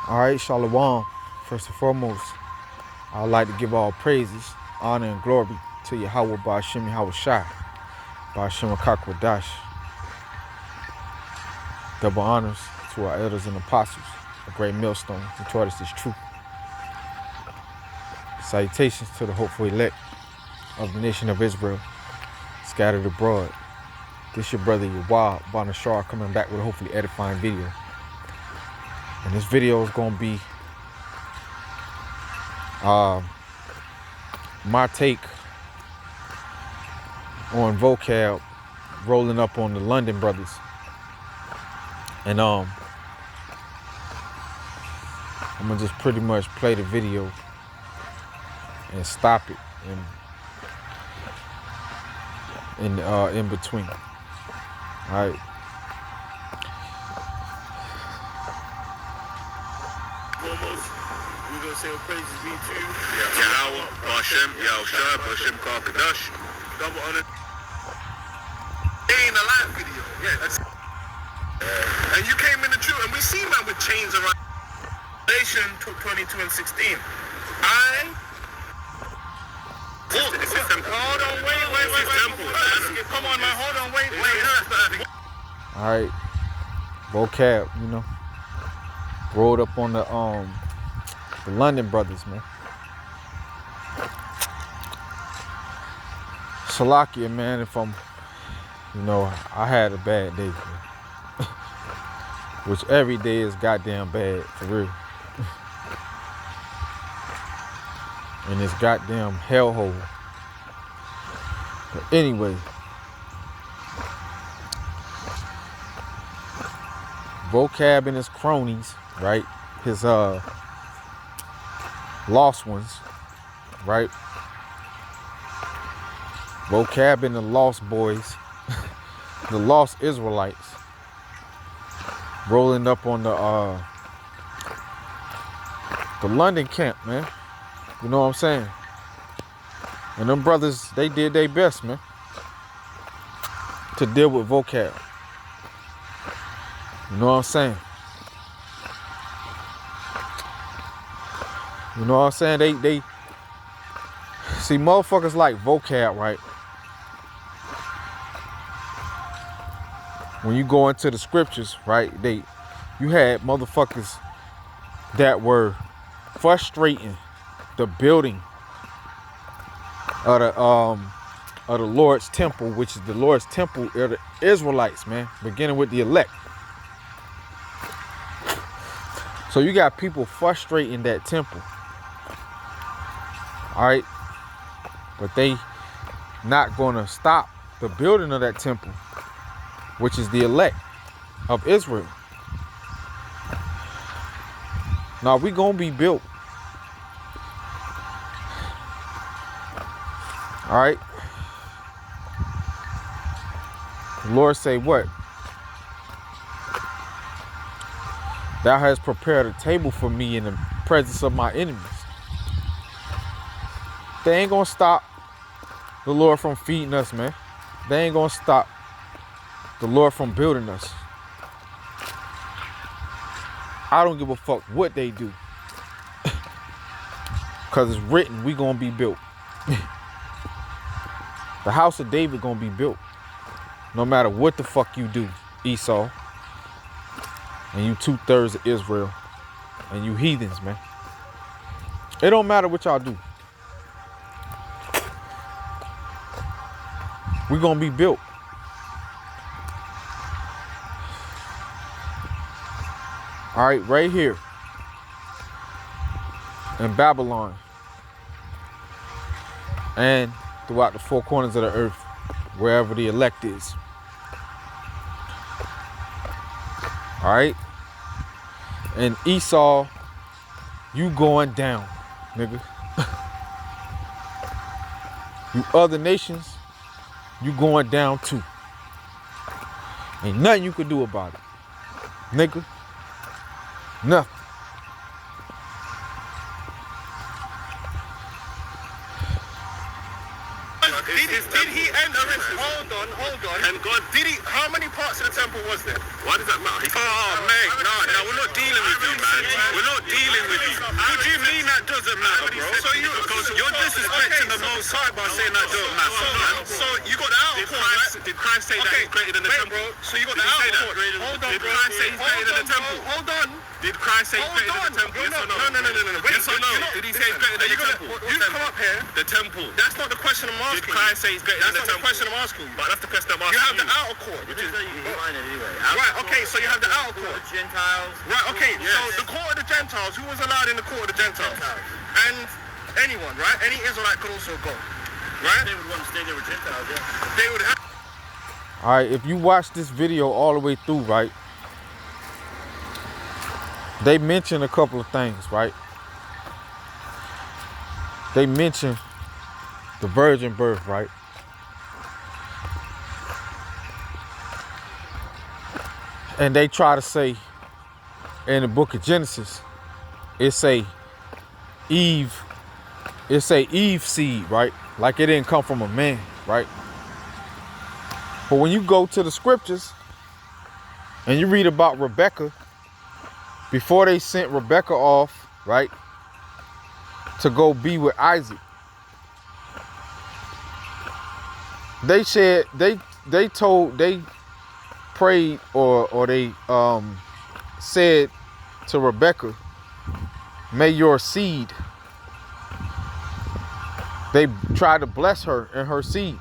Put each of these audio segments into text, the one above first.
All right, Shalom. First and foremost, I'd like to give all praises, honor, and glory to Yahweh Ba'ashem Yahweh Shai, Ba'ashem Akakwadash. Double honors to our elders and apostles, a great millstone who taught us this truth. Salutations to the hopeful elect of the nation of Israel, scattered abroad. This your brother Yawab Banashar coming back with a hopefully edifying video. And this video is going to be my take on vocab rolling up on the London brothers. And I'm gonna just pretty much play the video and stop it in between. All right. We're gonna say what praises be to Yahweh, Ba'ashem, Yahushua, Ba'ashem Akakwadash. Double honor. In a live video, yeah. That's and you came in the truth, and we see man with chains around. Revelation 22 and 16. Hold on, wait. Come on, man. Hold on, wait. All right. Vocab, you know, rolled up on the London brothers, man. Salakia, man, if I'm, I had a bad day, man. Which every day is goddamn bad, for real. In this goddamn hellhole. But anyway, vocab and his cronies, right? His lost ones, right? Vocab and the lost boys, the lost Israelites, rolling up on the London camp, man. You know what I'm saying? And them brothers, they did their best, man, to deal with vocab. You know what I'm saying? You know what I'm saying? They see motherfuckers like vocab, right? When you go into the scriptures, right? You had motherfuckers that were frustrating the building of the Lord's temple, which is the Lord's temple of the Israelites, man, beginning with the elect. So you got people frustrating that temple. All right, but they not gonna stop the building of that temple, which is the elect of Israel. Now we gonna be built. All right. The Lord say what? Thou hast prepared a table for me in the presence of my enemies. They ain't gonna stop the Lord from feeding us, man. They ain't gonna stop the Lord from building us. I don't give a fuck what they do. Cause it's written, we gonna be built. The house of David gonna be built. No matter what the fuck you do, Esau. And you 2/3 of Israel. And you heathens, man. It don't matter what y'all do. We gonna be built. All right, right here in Babylon and throughout the four corners of the earth, wherever the elect is. All right, and Esau, you going down, nigga. You other nations, you going down too. Ain't nothing you could do about it, nigga. Nothing. Did he enter his? Hold on. And God, how many parts of the temple was there? Why does that matter? Oh, mate, no, we're not dealing with you, man. We're not disrespecting the Most High by saying that joke, man. So you got the outer court, right? Did Christ say that he's greater than the temple? Bro. So you got the outer court. Hold on, bro. Did Christ say he's greater than the temple? Hold on. Did Christ say he's greater than the temple? Yes or no? No. Yes or no? Did he say he's greater than the temple? You come up here. The temple. That's not the question I'm asking. Did Christ say he's greater than the temple? That's not the question I'm asking you. But that's the question I'm asking you. You have the outer court, which is right. Okay, so you have the outer court. Gentiles. Right. Okay. So the court of the Gentiles. Who was allowed in the court of the Gentiles? And anyone, right? Any Israelite could also go, right? They would want to stay there with Gentiles, yeah. They would have. All right, if you watch this video all the way through, right, they mention a couple of things, right? They mention the virgin birth, right? And they try to say in the book of Genesis, it's a Eve seed, right? Like it didn't come from a man, right? But when you go to the scriptures and you read about Rebecca, before they sent Rebecca off, right, to go be with Isaac, they said they prayed or they said to Rebecca, may your seed. They tried to bless her and her seed.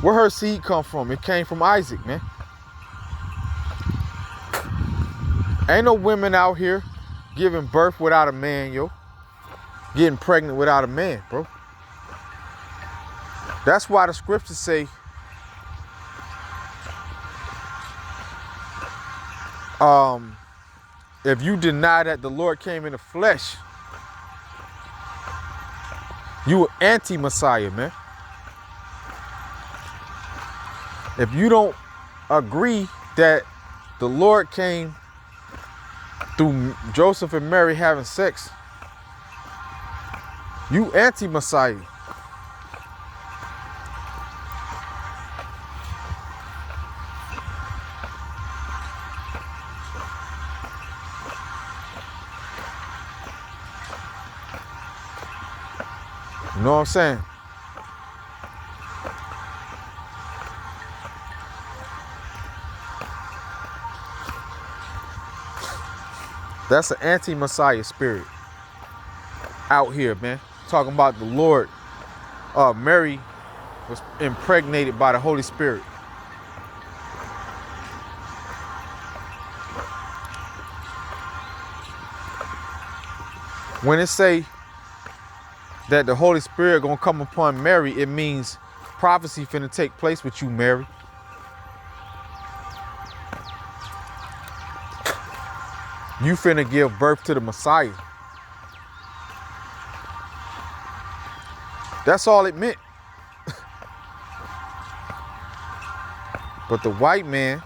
Where her seed come from? It came from Isaac, man. Ain't no women out here giving birth without a man, yo. Getting pregnant without a man, bro. That's why the scriptures say, if you deny that the Lord came in the flesh, you anti-Messiah, man. If you don't agree that the Lord came through Joseph and Mary having sex, you anti-Messiah. You know what I'm saying? That's an anti-Messiah spirit out here, man. Talking about the Lord. Mary was impregnated by the Holy Spirit. When it say that the Holy Spirit gonna come upon Mary, it means prophecy finna take place with you, Mary. You finna give birth to the Messiah. That's all it meant. But the white man,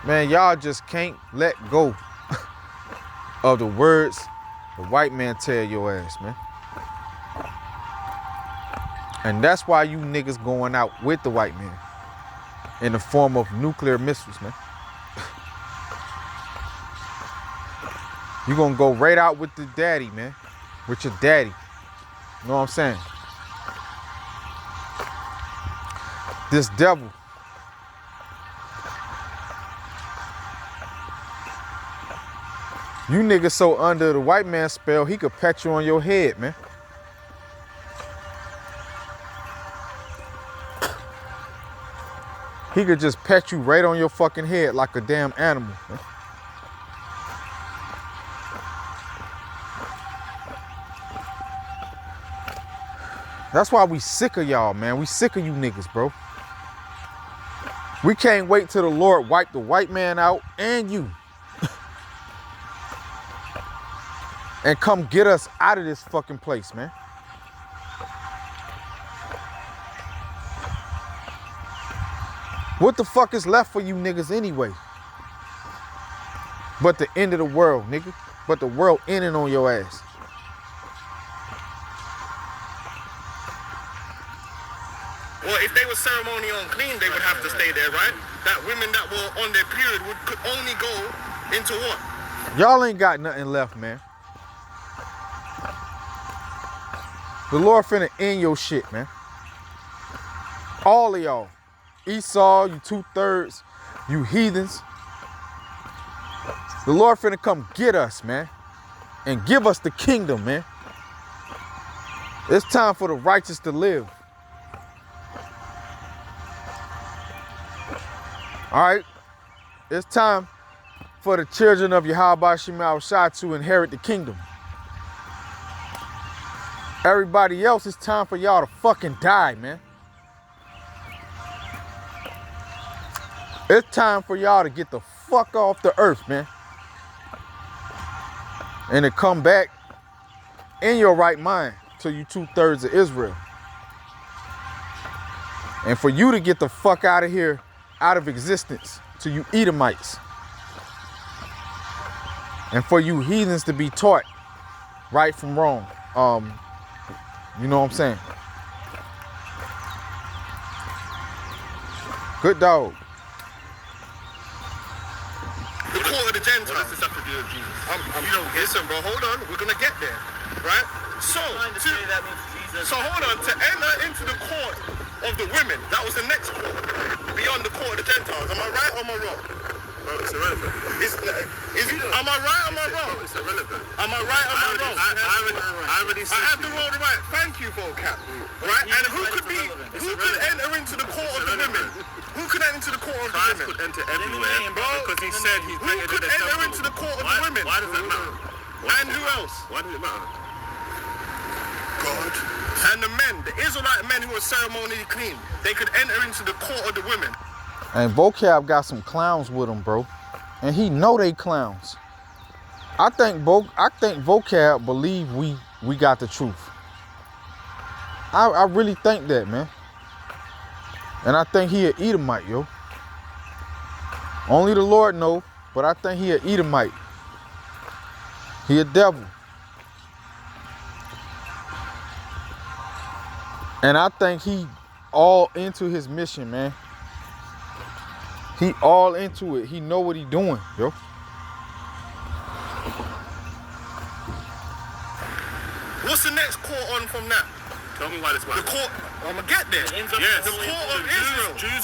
y'all just can't let go of the words the white man tell your ass, man. And that's why you niggas going out with the white man in the form of nuclear missiles, man. You gonna go right out with the daddy, man. With your daddy. You know what I'm saying? This devil. You niggas so under the white man's spell, he could pet you on your head, man. He could just pet you right on your fucking head like a damn animal, man. That's why we sick of y'all, man. We sick of you niggas, bro. We can't wait till the Lord wipe the white man out and you. And come get us out of this fucking place, man. What the fuck is left for you niggas anyway? But the end of the world, nigga. But the world ending on your ass. Well, if they were ceremonial unclean, they would have to stay there, right? That women that were on their period could only go into what? Y'all ain't got nothing left, man. The Lord finna end your shit, man. All of y'all. Esau, you 2/3, you heathens. The Lord finna come get us, man. And give us the kingdom, man. It's time for the righteous to live. All right. It's time for the children of Yahweh Shema Shai to inherit the kingdom. Everybody else, it's time for y'all to fucking die, man. It's time for y'all to get the fuck off the earth, man. And to come back in your right mind to you 2/3 of Israel. And for you to get the fuck out of here, out of existence, to you Edomites. And for you heathens to be taught right from wrong. You know what I'm saying? Good dog. The court of the Gentiles. What does this have to do with Jesus? Listen, bro, hold on. We're going to get there, right? So, hold on. To enter into the court of the women, that was the next court. Beyond the court of the Gentiles. Am I right or am I wrong? Bro, it's irrelevant. Am I right or am I wrong? Bro, it's irrelevant. Am I right or am I wrong? I already said I have the road right. Thank you, vocab. Right? And who could enter into the court of the women? Who could enter into the court of the women? Could enter everywhere, bro, because he said he's who could enter into the court of the women? Why does that matter? And who else? Why does it matter? God. And the men, the Israelite men who were ceremonially clean, they could enter into the court of the women. And Vocab got some clowns with him, bro. And he know they clowns. I think Vocab believe we got the truth. I really think that, man. And I think he an Edomite, yo. Only the Lord know, but I think he an Edomite. He a devil. And I think he all into his mission, man. He all into it. He know what he doing, yo. What's the next court on from that? Tell me why this matters. The court, I'm gonna get there. Yes, the court of Israel. Jews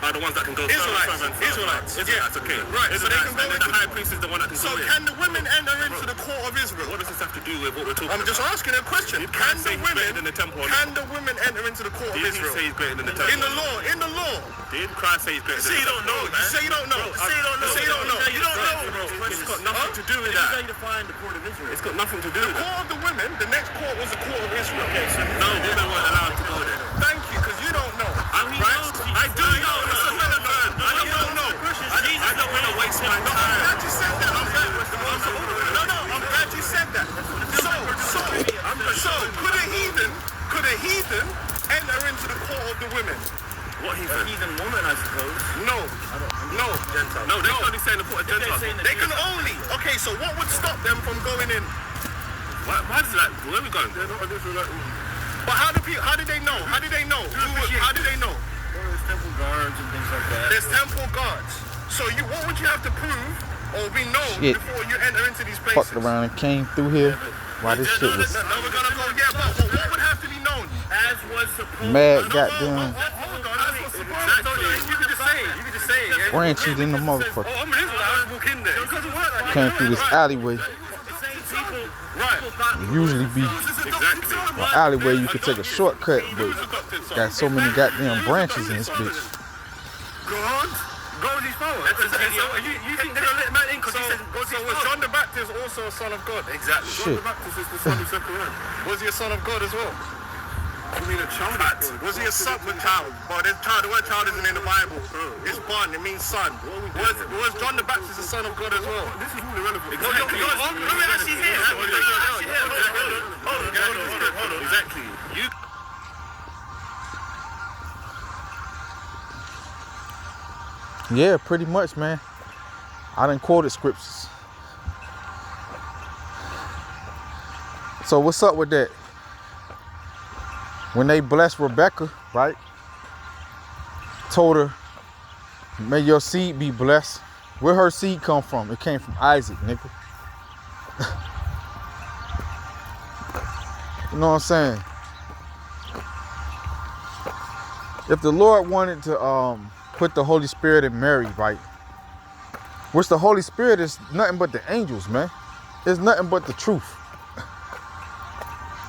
are the ones that can go. Israelites, okay. Right, so they can go into the high priest is the one that can go in. So can the women enter into the court of Israel? What does this have to do with what we're talking about? I'm just asking a question. Can the women enter into the court of Israel? Did he say he's greater than the temple? In the law. Did Christ say he's greater than the temple? Say you don't know, man. Say you don't know. You don't know. It's got nothing to do with that. How do you define the court of Israel? It's got nothing to do with that. The court of the women, the next court was the court of Israel. Okay, so no, women weren't allowed to go there. Thank you, because you don't know. I do know. It's irrelevant. I don't know. I don't want to waste my time. I'm glad you said that. I'm glad you said that. So could a heathen enter into the court of the women? What heathen? A heathen woman, I suppose. No. Gentiles. No, they can only say in the court of Gentiles. They can only. Okay, so what would stop them from going in? Why is that? Where are we going? They're not a Israelite. But how did they know? How did they know? There's temple guards and things like that. There's temple guards. So what would you have to prove or be known before you enter into these places? Fucked around and came through here. Why this shit was... No, we're gonna go, but what would have to be known? As was supposed... Mad goddamn... Hold on, you could just say it. Branches in the motherfucker. Oh, I'm an Israelite. I walk in there. Came through this alleyway. Usually be an alleyway you could take a shortcut, but got so many goddamn branches in this bitch. God is power. You think they're gonna let man in because he said God is power? So was John the Baptist also a son of God? Exactly. Shit. John the Baptist is the son of Zechariah. Was he a son of God as well? You mean a child? Was he a son of child? But the word child isn't in the Bible. It's born, it means son. Was John the Baptist a son of God as well? This is all irrelevant. Exactly. Let me actually hear. Hold on. Exactly. Yeah, pretty much, man. I done quoted scriptures. So what's up with that? When they blessed Rebecca, right? Told her, may your seed be blessed. Where her seed come from? It came from Isaac, nigga. You know what I'm saying? If the Lord wanted to put the Holy Spirit in Mary, right? Which the Holy Spirit is nothing but the angels, man. It's nothing but the truth.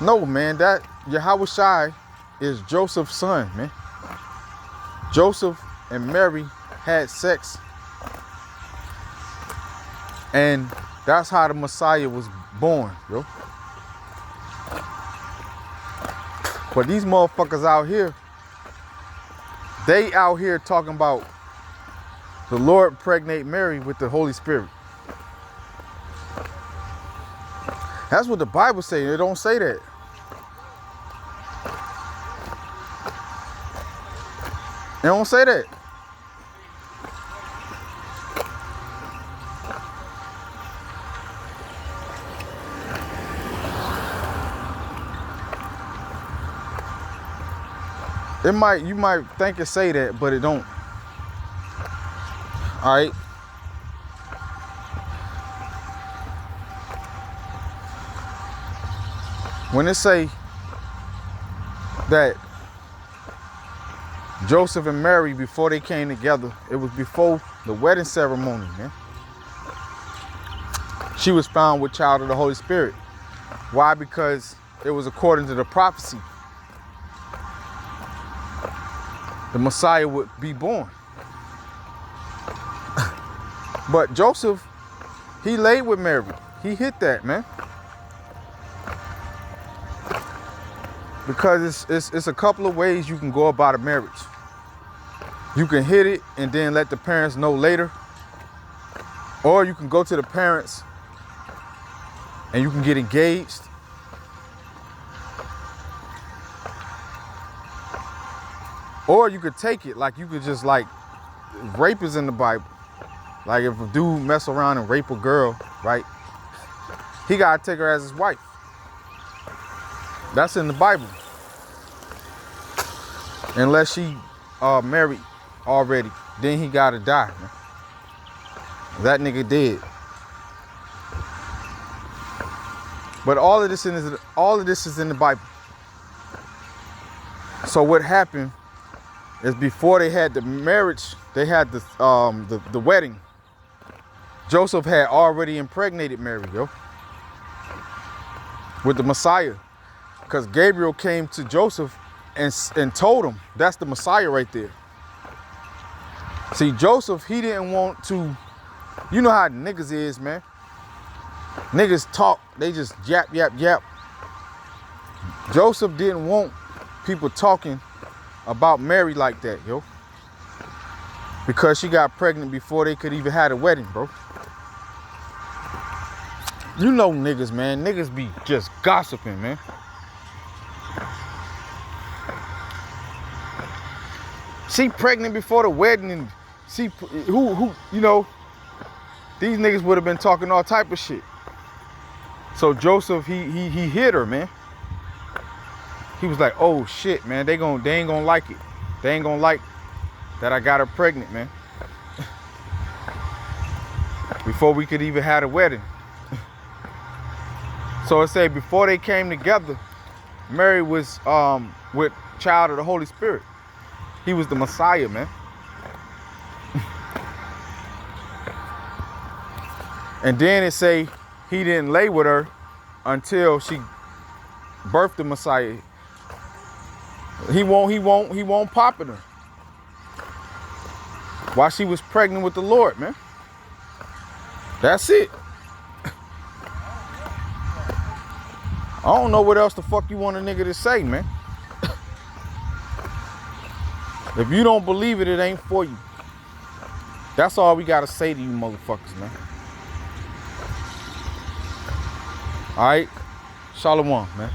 No, man, that Yahushua is Joseph's son, man. Joseph and Mary had sex. And that's how the Messiah was born, yo. But these motherfuckers out here, they out here talking about the Lord impregnate Mary with the Holy Spirit. That's what the Bible says. It don't say that. It don't say that. You might think it say that, but it don't. All right. When it say that Joseph and Mary, before they came together, it was before the wedding ceremony, man. She was found with child of the Holy Spirit. Why? Because it was according to the prophecy. The Messiah would be born. But Joseph, he laid with Mary. He hit that, man. Because it's a couple of ways you can go about a marriage. You can hit it and then let the parents know later. Or you can go to the parents and you can get engaged. Or you could take it, like you could just like, rape is in the Bible. Like if a dude mess around and rape a girl, right? He gotta take her as his wife. That's in the Bible. Unless she married already, then he gotta die, man. That nigga dead. But all of this is in the Bible. So what happened is before they had the marriage, they had the wedding. Joseph had already impregnated Mary, yo, with the Messiah. Because Gabriel came to Joseph and told him, that's the Messiah right there. See, Joseph, he didn't want to, you know how niggas is, man. Niggas talk, they just yap, yap, yap. Joseph didn't want people talking about Mary like that, yo. Because she got pregnant before they could even have a wedding, bro. You know niggas, man. Niggas be just gossiping, man. She pregnant before the wedding, and she, who, you know, these niggas would have been talking all type of shit. So Joseph, he hit her, man. He was like, oh shit, man, they ain't gonna like it. They ain't gonna like that I got her pregnant, man. Before we could even have a wedding. So it said before they came together, Mary was with child of the Holy Spirit. He was the Messiah, man. And then it say he didn't lay with her until she birthed the Messiah. He won't pop in her while she was pregnant with the Lord, man. That's it. I don't know what else the fuck you want a nigga to say, man. If you don't believe it, it ain't for you. That's all we gotta say to you motherfuckers, man. All right? Shalom, man.